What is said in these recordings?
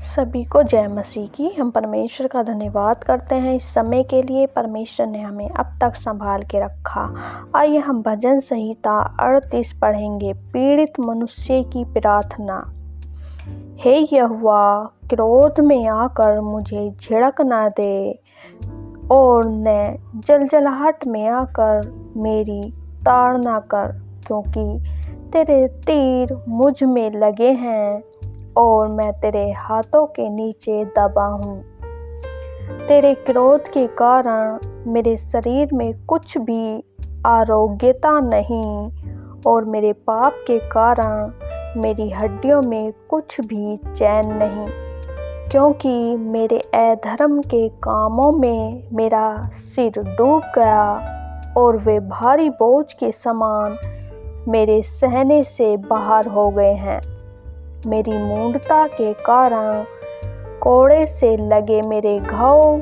सभी को जय मसीह की। हम परमेश्वर का धन्यवाद करते हैं इस समय के लिए। परमेश्वर ने हमें अब तक संभाल के रखा। आइए हम भजन संहिता 38 पढ़ेंगे। पीड़ित मनुष्य की प्रार्थना। हे यहोवा, क्रोध में आकर मुझे झिड़क न दे और न जलजलाहट में आकर मेरी ताड़ना कर, क्योंकि तेरे तीर मुझ में लगे हैं और मैं तेरे हाथों के नीचे दबा हूँ। तेरे क्रोध के कारण मेरे शरीर में कुछ भी आरोग्यता नहीं और मेरे पाप के कारण मेरी हड्डियों में कुछ भी चैन नहीं, क्योंकि मेरे अधर्म के कामों में मेरा सिर डूब गया और वे भारी बोझ के समान मेरे सहने से बाहर हो गए हैं। मेरी मूढ़ता के कारण कोड़े से लगे मेरे घाव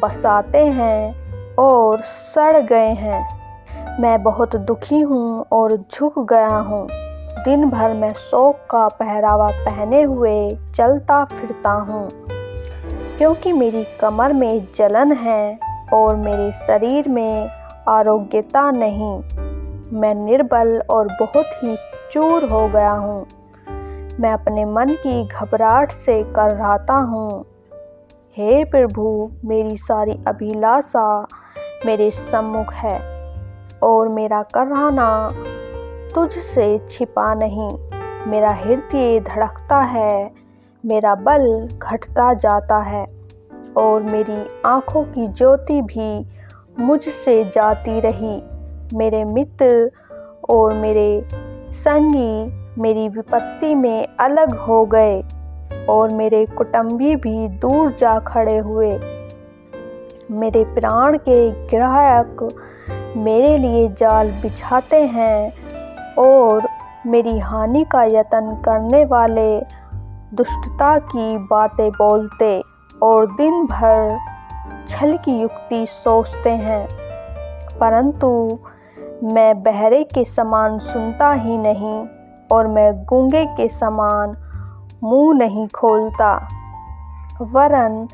बसाते हैं और सड़ गए हैं। मैं बहुत दुखी हूँ और झुक गया हूँ। दिन भर मैं शोक का पहरावा पहने हुए चलता फिरता हूँ, क्योंकि मेरी कमर में जलन है और मेरे शरीर में आरोग्यता नहीं। मैं निर्बल और बहुत ही चूर हो गया हूँ। मैं अपने मन की घबराहट से कर्राता हूँ। हे प्रभु, मेरी सारी अभिलाषा मेरे सम्मुख है और मेरा कर्राना तुझसे छिपा नहीं। मेरा हृदय धड़कता है, मेरा बल घटता जाता है और मेरी आँखों की ज्योति भी मुझसे जाती रही। मेरे मित्र और मेरे संगी मेरी विपत्ति में अलग हो गए और मेरे कुटुंबी भी दूर जा खड़े हुए। मेरे प्राण के ग्राहक मेरे लिए जाल बिछाते हैं और मेरी हानि का यत्न करने वाले दुष्टता की बातें बोलते और दिन भर छल की युक्ति सोचते हैं। परंतु मैं बहरे के समान सुनता ही नहीं और मैं गूंगे के समान मुंह नहीं खोलता, वरन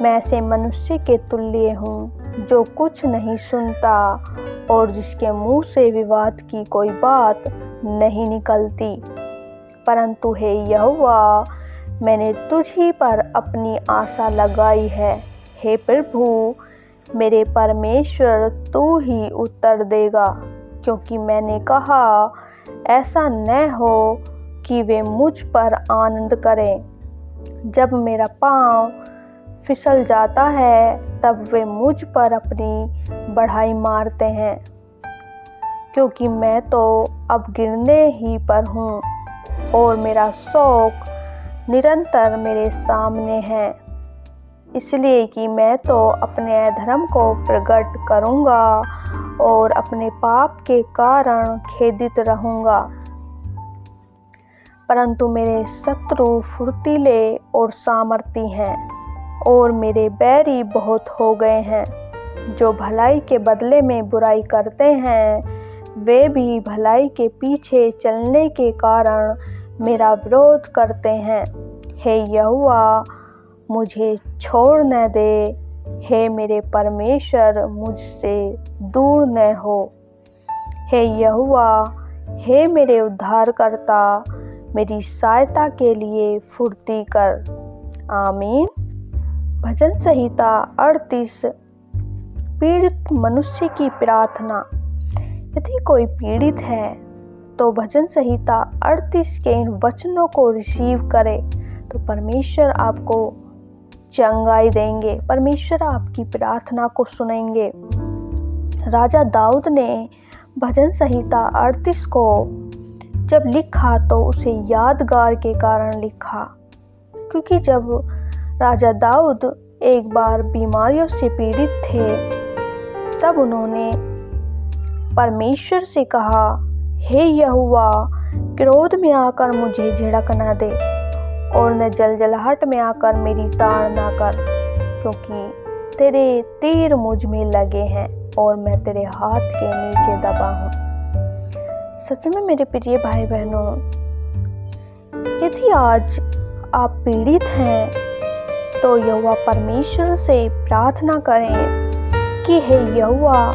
मैं ऐसे मनुष्य के तुल्य हूँ जो कुछ नहीं सुनता और जिसके मुंह से विवाद की कोई बात नहीं निकलती। परंतु हे यहोवा, मैंने तुझ ही पर अपनी आशा लगाई है। हे प्रभु, मेरे परमेश्वर, तू ही उत्तर देगा, क्योंकि मैंने कहा ऐसा न हो कि वे मुझ पर आनंद करें। जब मेरा पाँव फिसल जाता है तब वे मुझ पर अपनी बढ़ाई मारते हैं, क्योंकि मैं तो अब गिरने ही पर हूँ और मेरा शोक निरंतर मेरे सामने है। इसलिए कि मैं तो अपने अधर्म को प्रकट करूँगा और अपने पाप के कारण खेदित रहूँगा। परंतु मेरे शत्रु फुर्तीले और सामर्थी हैं और मेरे बैरी बहुत हो गए हैं। जो भलाई के बदले में बुराई करते हैं, वे भी भलाई के पीछे चलने के कारण मेरा विरोध करते हैं। हे यहोवा, मुझे छोड़ न दे। हे मेरे परमेश्वर, मुझसे दूर न हो। हे यहोवा, हे मेरे उद्धारकर्ता, मेरी सहायता के लिए फुर्ती कर। आमीन। भजन संहिता 38। पीड़ित मनुष्य की प्रार्थना। यदि कोई पीड़ित है तो भजन संहिता 38 के इन वचनों को रिसीव करे तो परमेश्वर आपको चंगाई देंगे। परमेश्वर आपकी प्रार्थना को सुनेंगे। राजा दाऊद ने भजन संहिता 38 को जब लिखा तो उसे यादगार के कारण लिखा, क्योंकि जब राजा दाऊद एक बार बीमारियों से पीड़ित थे तब उन्होंने परमेश्वर से कहा, हे यहोवा, क्रोध में आकर मुझे झिड़क न दे और न जलजलाहट में आकर मेरी ताड़ना कर, क्योंकि तेरे तीर मुझ में लगे हैं और मैं तेरे हाथ के नीचे दबा हूँ। सच में मेरे प्रिय भाई बहनों, यदि आज आप पीड़ित हैं तो यहोवा परमेश्वर से प्रार्थना करें कि हे यहोवा,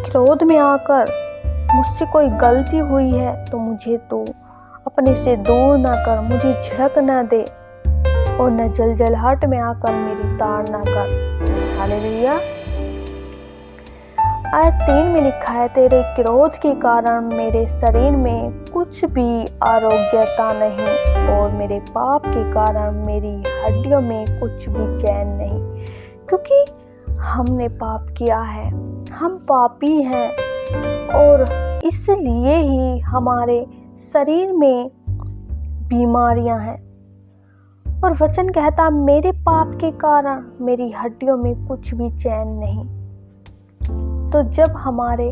क्रोध में आकर मुझसे कोई गलती हुई है तो मुझे तो अपने से दूर ना कर, मुझे झिड़क ना दे और न जलजलाहट में आकर मेरी ताड़ ना कर। हालेलुया। आयत 3 में लिखा है, तेरे क्रोध के कारण मेरे शरीर में कुछ भी आरोग्यता नहीं और मेरे पाप के कारण मेरी हड्डियों में कुछ भी चैन नहीं, क्योंकि हमने पाप किया है, हम पापी हैं और इसलिए ही हमारे शरीर में बीमारियां हैं। और वचन कहता, मेरे पाप के कारण मेरी हड्डियों में कुछ भी चैन नहीं। तो जब हमारे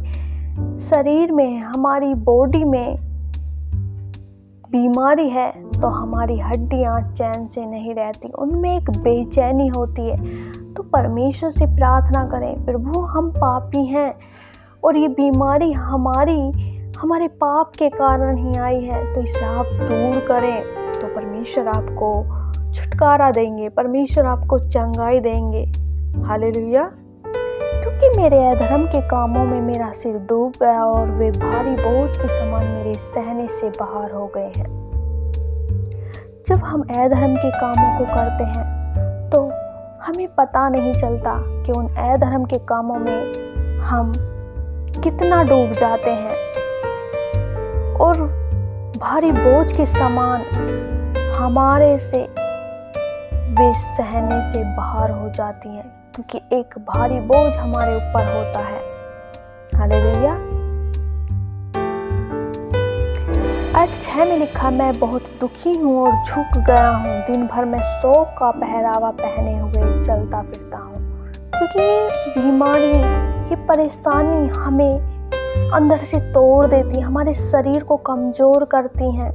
शरीर में, हमारी बॉडी में बीमारी है तो हमारी हड्डियां चैन से नहीं रहती, उनमें एक बेचैनी होती है। तो परमेश्वर से प्रार्थना करें, प्रभु हम पापी हैं और ये बीमारी हमारे पाप के कारण ही आई है, तो इसे आप दूर करें। तो परमेश्वर आपको छुटकारा देंगे, परमेश्वर आपको चंगाई देंगे। हालेलुया। क्योंकि मेरे अधर्म के कामों में मेरा सिर डूब गया और वे भारी बोझ के समान मेरे सहने से बाहर हो गए हैं। जब हम अधर्म के कामों को करते हैं तो हमें पता नहीं चलता कि उन अधर्म के कामों में हम कितना डूब जाते हैं और भारी बोझ के समान हमारे से वे सहने से बाहर हो जाती हैं, क्योंकि एक भारी बोझ हमारे ऊपर होता है। हालेलुया। आयत 6 में लिखा, मैं बहुत दुखी हूँ और झुक गया हूँ, दिन भर मैं शोक का पहरावा पहने हुए चलता फिरता हूँ। क्योंकि ये बीमारी, ये परेशानी हमें अंदर से तोड़ देती है, हमारे शरीर को कमज़ोर करती हैं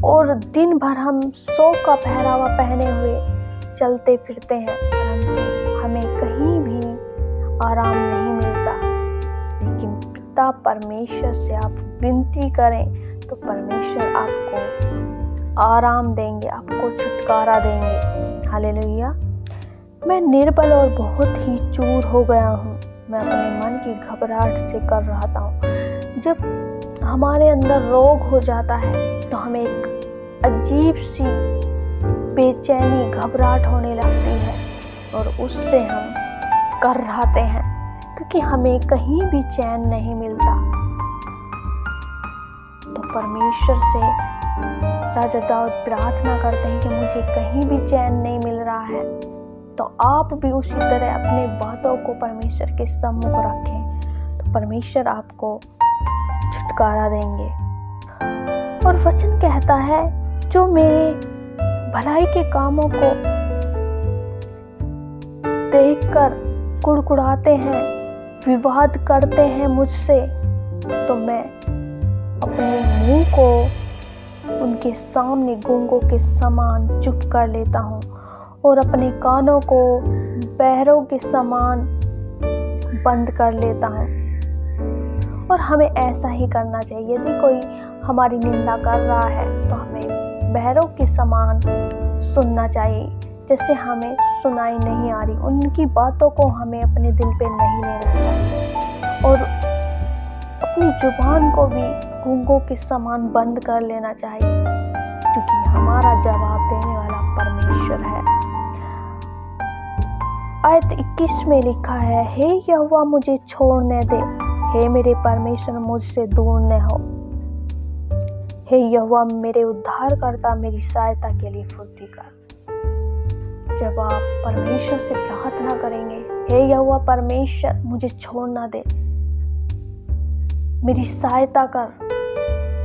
और दिन भर हम शोक का पहरावा पहने हुए चलते फिरते हैं, परंतु हमें कहीं भी आराम नहीं मिलता। लेकिन पिता परमेश्वर से आप विनती करें तो परमेश्वर आपको आराम देंगे, आपको छुटकारा देंगे। हालेलुया। मैं निर्बल और बहुत ही चूर हो गया हूँ, मैं अपने मन की घबराहट से कर रहा हूँ। जब हमारे अंदर रोग हो जाता है तो हमें एक अजीब सी बेचैनी, घबराहट होने लगती है और उससे हम कर्राते हैं, क्योंकि हमें कहीं भी चैन नहीं मिलता। तो परमेश्वर से राजा दाऊद प्रार्थना करते हैं कि मुझे कहीं भी चैन नहीं मिल रहा है। तो आप भी उसी तरह अपने बातों को परमेश्वर के सम्मुख रखें, तो परमेश्वर आपको छुटकारा देंगे। और वचन कहता है, जो मेरे भलाई के कामों को देखकर कुड़कुड़ाते हैं, विवाद करते हैं मुझसे, तो मैं अपने मुंह को उनके सामने गूंगों के समान चुप कर लेता हूँ और अपने कानों को बहरों के समान बंद कर लेता हूँ। और हमें ऐसा ही करना चाहिए। यदि कोई हमारी निंदा कर रहा है तो हमें बहरों के समान सुनना चाहिए, जैसे हमें सुनाई नहीं आ रही। उनकी बातों को हमें अपने दिल पे नहीं लेना चाहिए और अपनी जुबान को भी गूंगों के समान बंद कर लेना चाहिए, क्योंकि हमारा जवाब देने वाला परमेश्वर है। आयत 21 में लिखा है, हे यहोवा मुझे छोड़ने दे, हे मेरे परमेश्वर मुझसे दूर न हो। हे यहोवा मेरे उद्धारकर्ता, मेरी सहायता के लिए फुर्ती कर। जब आप परमेश्वर से प्रार्थना करेंगे, हे यहोवा परमेश्वर मुझे छोड़ ना दे, मेरी सहायता कर,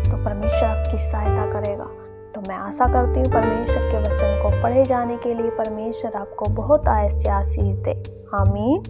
तो परमेश्वर आपकी सहायता करेगा। तो मैं आशा करती हूँ परमेश्वर के वचन को पढ़े जाने के लिए परमेश्वर आपको बहुत आशीष दे। आमीन।